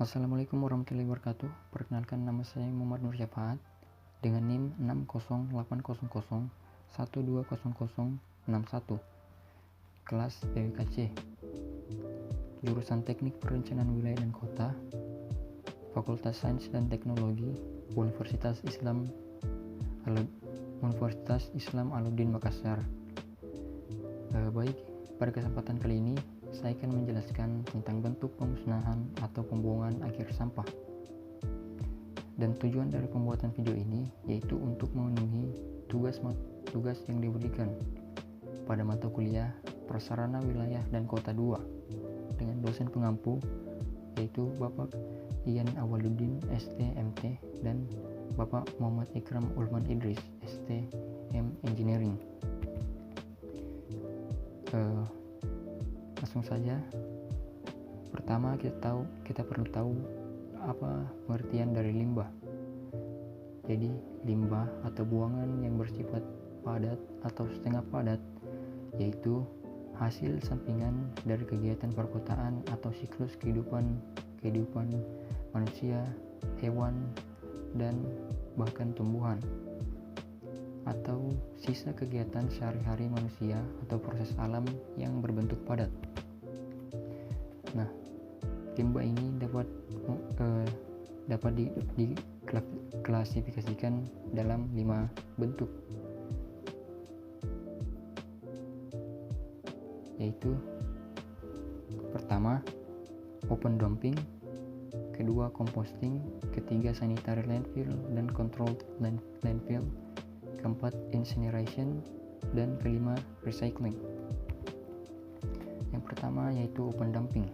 Assalamualaikum warahmatullahi wabarakatuh. Perkenalkan, nama saya Muhammad Nur Syafaat dengan NIM 60800120061, kelas PWKC, jurusan Teknik Perencanaan Wilayah dan Kota, Fakultas Sains dan Teknologi, Universitas Islam Alauddin Makassar. Baik, pada kesempatan kali ini saya akan menjelaskan tentang bentuk pemusnahan atau pembuangan akhir sampah. Dan tujuan dari pembuatan video ini yaitu untuk memenuhi tugas yang diberikan pada mata kuliah Prasarana Wilayah dan Kota 2 dengan dosen pengampu yaitu Bapak Ian Awaluddin ST.MT dan Bapak Muhammad Ikram Ulman Idris ST.M Engineering. Langsung saja. Pertama, kita perlu tahu apa pengertian dari limbah. Jadi limbah atau buangan yang bersifat padat atau setengah padat yaitu hasil sampingan dari kegiatan perkotaan atau siklus kehidupan manusia, hewan, dan bahkan tumbuhan, atau sisa kegiatan sehari-hari manusia atau proses alam yang berbentuk padat. Nah, limbah ini dapat diklasifikasikan dalam 5 bentuk, yaitu pertama open dumping, kedua composting, ketiga sanitary landfill dan controlled landfill, keempat incineration, dan kelima recycling. Yang pertama yaitu open dumping.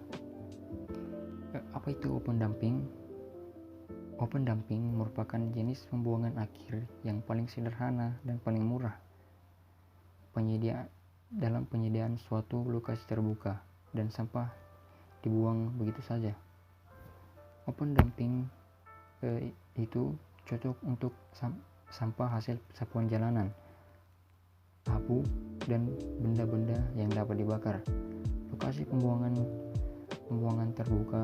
Apa itu open dumping? Open dumping merupakan jenis pembuangan akhir yang paling sederhana dan paling murah dalam penyediaan suatu lokasi terbuka dan sampah dibuang begitu saja. Open dumping itu cocok untuk sampah hasil sapuan jalanan, abu, dan benda-benda yang dapat dibakar. Lokasi pembuangan terbuka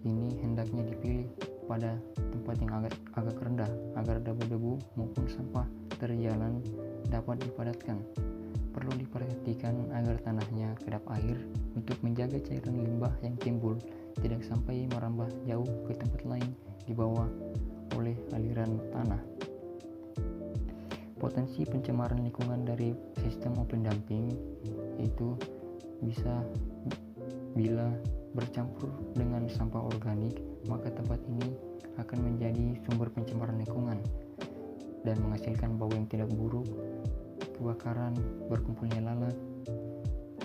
ini hendaknya dipilih pada tempat yang agak rendah agar debu-debu maupun sampah dari jalan dapat dipadatkan. Perlu diperhatikan agar tanahnya kedap air untuk menjaga cairan limbah yang timbul tidak sampai merambah jauh ke tempat lain di bawah oleh aliran tanah. Potensi pencemaran lingkungan dari sistem open dumping yaitu bisa bila bercampur dengan sampah organik, maka tempat ini akan menjadi sumber pencemaran lingkungan dan menghasilkan bau yang tidak buruk, kebakaran, berkumpulnya lalat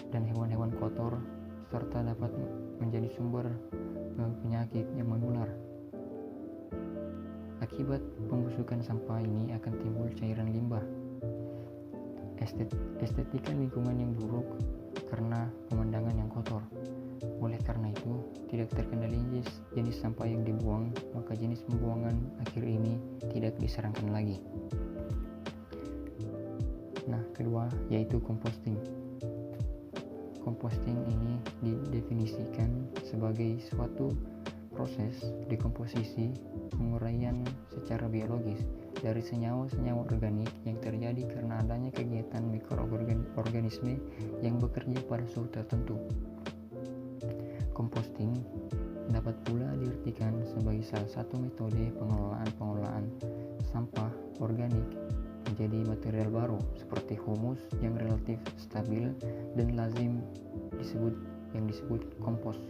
dan hewan-hewan kotor, serta dapat menjadi sumber penyakit yang menular. Akibat pembusukan sampah ini akan timbul cairan limbah, estetika lingkungan yang buruk karena pemandangan yang kotor. Oleh karena itu, tidak terkendali jenis sampah yang dibuang, maka jenis pembuangan akhir ini tidak disarankan lagi. Nah, kedua yaitu composting. Composting ini didefinisikan sebagai suatu proses dekomposisi penguraian secara biologis dari senyawa-senyawa organik yang terjadi karena adanya kegiatan mikroorganisme yang bekerja pada suhu tertentu. Composting dapat pula diartikan sebagai salah satu metode pengelolaan sampah organik menjadi material baru seperti humus yang relatif stabil dan lazim disebut kompos.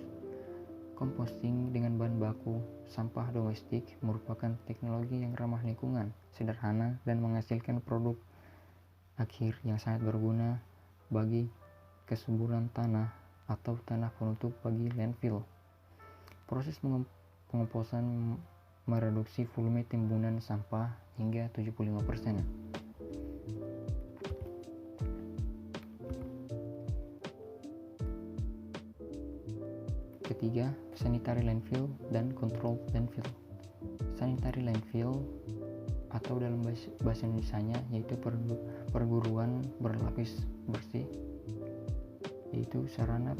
Composting dengan bahan baku sampah domestik merupakan teknologi yang ramah lingkungan, sederhana, dan menghasilkan produk akhir yang sangat berguna bagi kesuburan tanah atau tanah penutup bagi landfill. Proses pengomposan mereduksi volume timbunan sampah hingga 75%. Ketiga, sanitary landfill dan controlled landfill. Sanitary landfill atau dalam bahasa Indonesianya yaitu perguruan berlapis bersih, yaitu sarana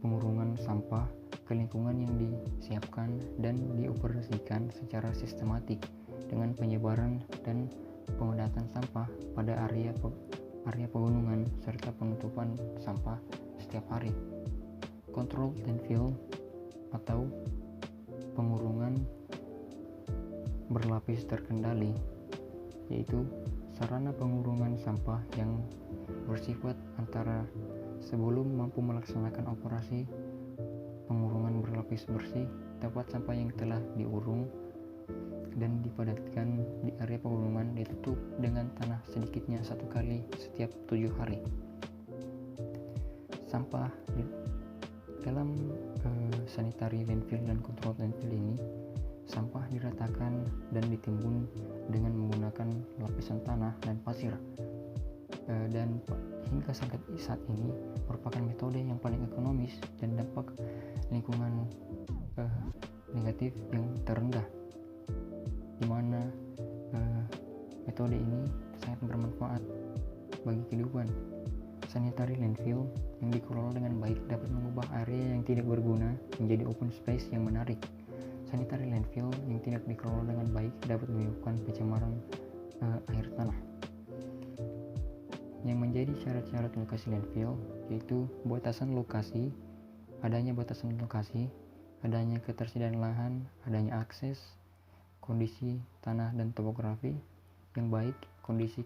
pengurungan sampah ke lingkungan yang disiapkan dan dioperasikan secara sistematik dengan penyebaran dan pemedataan sampah pada area pegunungan serta penutupan sampah setiap hari. Controlled landfill atau pengurungan berlapis terkendali, yaitu sarana pengurungan sampah yang bersifat antara sebelum mampu melaksanakan operasi pengurungan berlapis bersih, tempat sampah yang telah diurung dan dipadatkan di area pengurungan ditutup dengan tanah sedikitnya 1 kali setiap 7 hari. Sampah dalam sanitary landfill dan controlled landfill ini, sampah diratakan dan ditimbun dengan menggunakan lapisan tanah dan pasir, dan hingga saat ini merupakan metode yang paling ekonomis dan dampak lingkungan negatif yang terendah, di mana metode ini sangat bermanfaat bagi kehidupan. Sanitary landfill yang dikelola dengan baik dapat mengubah area yang tidak berguna menjadi open space yang menarik. Sanitary landfill yang tidak dikelola dengan baik dapat menyebabkan pencemaran air tanah. Yang menjadi syarat-syarat lokasi landfill yaitu adanya batasan lokasi, adanya ketersediaan lahan, adanya akses, kondisi tanah dan topografi yang baik, kondisi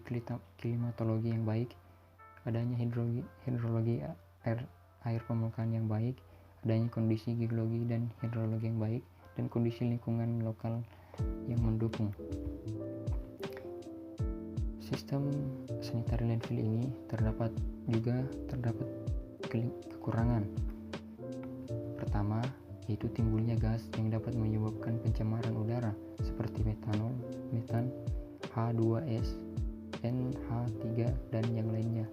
klimatologi yang baik, adanya hidrologi air permukaan yang baik, adanya kondisi geologi dan hidrologi yang baik, dan kondisi lingkungan lokal yang mendukung. Sistem sanitary landfill ini terdapat kekurangan. Pertama, yaitu timbulnya gas yang dapat menyebabkan pencemaran udara seperti metan, H2S, NH3 dan yang lainnya.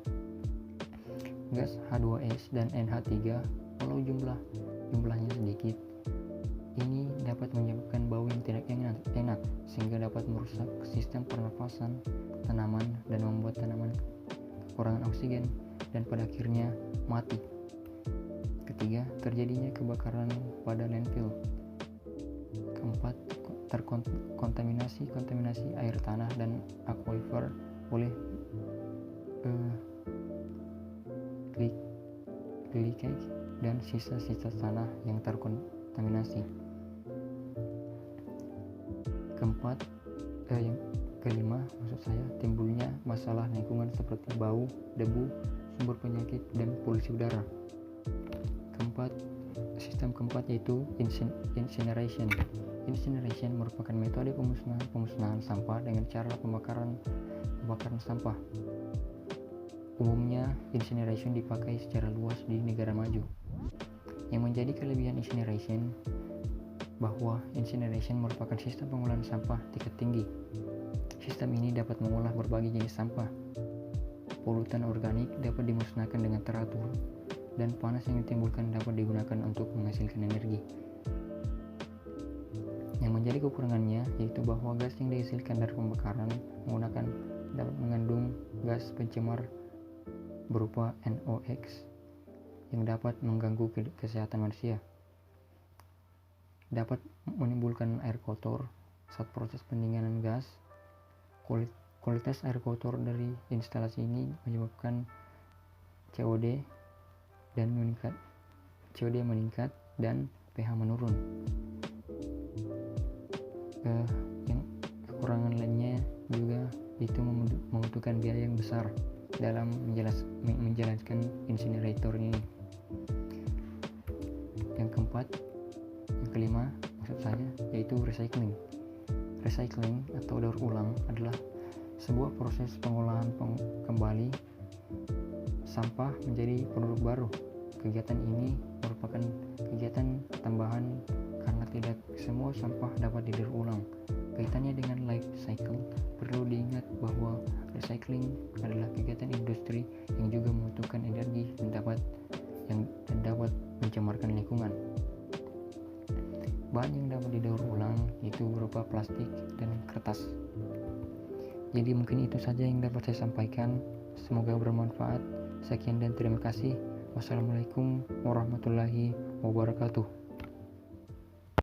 Gas H2S dan NH3 walau jumlahnya sedikit, ini dapat menyebabkan bau yang tidak enak sehingga dapat merusak sistem pernafasan tanaman dan membuat tanaman kekurangan oksigen dan pada akhirnya mati. Ketiga, terjadinya kebakaran pada landfill. Keempat, kontaminasi air tanah dan aquifer oleh leakage dan sisa-sisa tanah yang terkontaminasi. Yang kelima, timbulnya masalah lingkungan seperti bau, debu, sumber penyakit, dan polusi udara. Sistem keempat yaitu incineration. Incineration merupakan metode pemusnahan sampah dengan cara pembakaran sampah. Umumnya, incineration dipakai secara luas di negara maju. Yang menjadi kelebihan incineration bahwa incineration merupakan sistem pengolahan sampah tingkat tinggi. Sistem ini dapat mengolah berbagai jenis sampah. Polutan organik dapat dimusnahkan dengan teratur, dan panas yang ditimbulkan dapat digunakan untuk menghasilkan energi. Yang menjadi kekurangannya yaitu bahwa gas yang dihasilkan dari pembakaran dapat mengandung gas pencemar berupa NOx yang dapat mengganggu kesehatan manusia. Dapat menimbulkan air kotor saat proses pendinginan gas. Kualitas air kotor dari instalasi ini menyebabkan COD meningkat dan pH menurun. Yang kekurangan lainnya juga itu membutuhkan biaya yang besar dalam menjalankan incinerator ini. Yang kelima yaitu recycling. Recycling atau daur ulang adalah sebuah proses pengolahan kembali sampah menjadi produk baru. Kegiatan ini merupakan kegiatan tambahan karena tidak semua sampah dapat didaur ulang. Kaitannya dengan life cycle, perlu diingat bahwa recycling adalah kegiatan industri yang juga membutuhkan energi dan dapat mencemarkan lingkungan. Bahan yang dapat didaur ulang itu berupa plastik dan kertas. Jadi mungkin itu saja yang dapat saya sampaikan. Semoga bermanfaat. Sekian dan terima kasih. Wassalamualaikum warahmatullahi wabarakatuh.